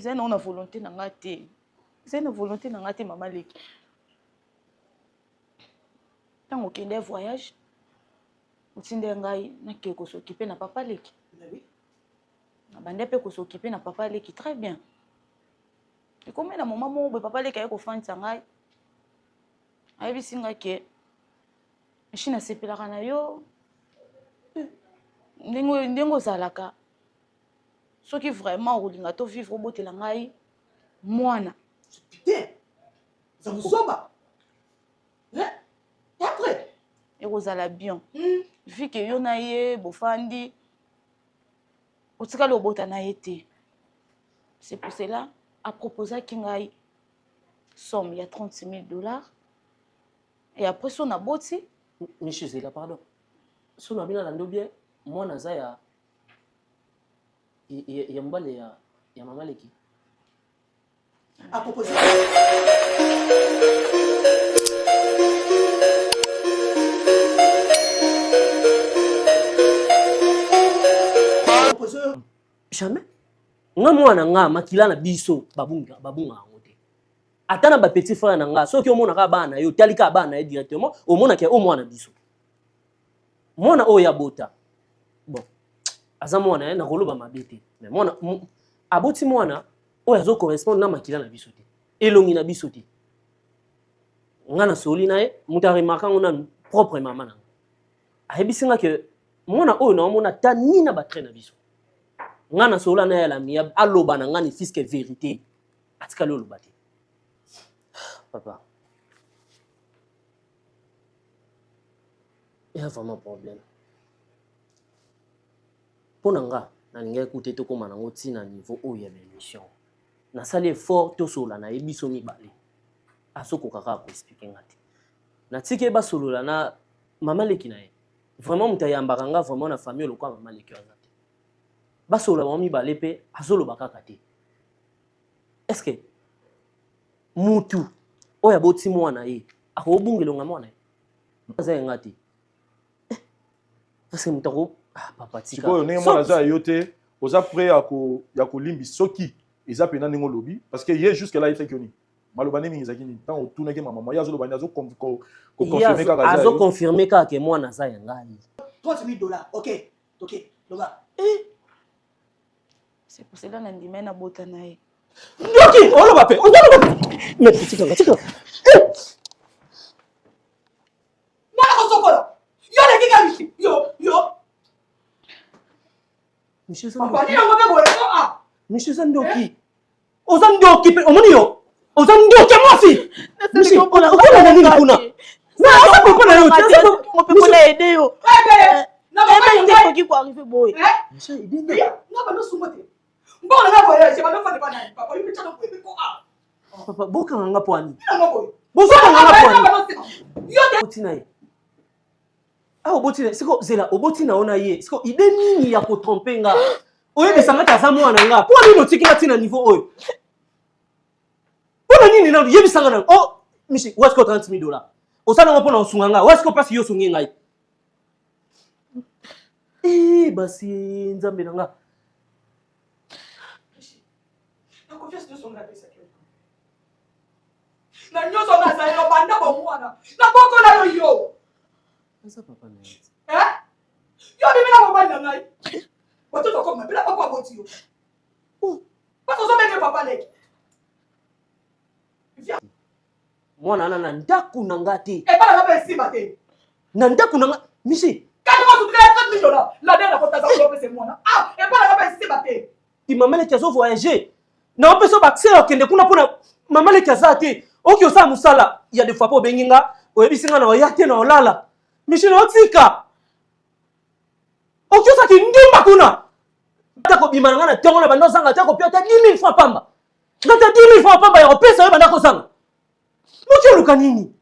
C'est une volonté na ngati. C'est une volonté na ngati Maman Leki. Tant au kende voyage, utinde ngai na ke ko s'occuper na Papa Leki. Oui. Na bande pe ko s'occuper na Papa Leki très bien. Et comme na maman mo Papa Leki ko fanta ngai. Ai bisinga ke china sepelaka na yo. Ndengo zalaka. Ce qui vraiment olinga to vivre botela ngai mwana. Putain. Ça vous soba. Et après, et rozala bien. Vu que yo na ye bofandi otika lo bota na été. C'est pour cela a proposé kingai somme il y a $36,000 et après son aboti Monsieur Zela pardon. Son abina lando bien moi naza ya mbale ya Maman Leki. à proposer. Jamais. Nga mwana nga makila na biso babunga ngote. Atana ba petit frère na nga soki omona ka bana yo talika bana ye directement omona ke o mwana biso. Mwana o ya bota. Bon. Aza mwana na koloba mabete. Mais mwana aboti mwana o yazo correspond na makila na biso te. Elongi na biso te. Nga na soli na ye mutari makango na propre maman na. Ayebisinga ke mwana o na omona tani na ba train na biso. Ngana sola na la mia aloba na ngani fiske vérité atika lo lobate papa il y a vraiment problème ponanga na linga écouter to koma nango tina niveau o ya l'émission na sali effort to sola na ebiso mibale asoko kaka ko expliquer ngati na tike ba solola na Maman Leki na ye vraiment mutayambaka nga vraiment na famille lokwa Maman Leki wa basola mami balepe azolo bakaka te. Est-ce que mutu oya boti mwana ye akobungelo nga mwana ye aza ngati parce que mutako papa tika sikoyo ndenge mwana za yote oza prêt ya ko limbi soki eza pena ningo lobi parce que ye jusque là il fait que ni maloba nemi ezakini tant otuna ke maman ya zolo banya zo confirmer kaka za azo confirmer kaka ke mwana za ngai $30,000. OK. Loba. c'est pour cela na ndima na bota na ye. Ndoki oloba pe mais tika Mwana ko sokola. Yo le kinga yo. Monsieur Papa ni ngo be boye ko Monsieur Sandoki. Ozandoki pe omoni yo. Ozandoki mwasi. Monsieur okola na nini kuna? Na ça peut pas yo. On peut pas aider yo. Na ba qui peut arriver boy. Monsieur idinde. Na ba no sumote. Mbona na voyage ba no fa de bana papa yo picha no ko ko Papa boka nga pwani. boy. Bozoka nga pwani. Yo de Botina ye. Obotina siko Zela obotina ona ye. Siko ide nini ya ko tromper nga. Oye besanga taza mwana nga. Pour nini otikila tina niveau oyo? Pour nini na yebisanga na Michi what's ko $30,000? Osana ngo pona osunga nga. What's ko pasi yo sungi ngai? Basi nzambe na nga. na confiance de son pesa ke. Na nyoso na sa yo banda bo mwana. Na boko na yo. Asa papa na yeti. Yo bibi na mobali na ngai. Watoto koma bila papa boti yo. Pato zo benge Papa Leki. Mwana na ndaku na ngati. Bala na ba simba te. Na ndaku na ngati. Michi. Quand on se fait $30,000, la dernière fois ça c'est moi. Bala na ba simba te. Ti Maman Leki azo voyager. Na opeso ba xé okende kuna pona Maman Leki azate. Oki osa musala. Il y a des fois po benginga. Oyebisinga na oyate na olala. Michi na otika. Oki osa ki ndimba kuna. Tako bimanga na tongo na bando zanga tako pia ta 10,000 francs pamba. Ngata 10,000 francs pamba ya opesa yo banda ko zanga. Moki luka nini?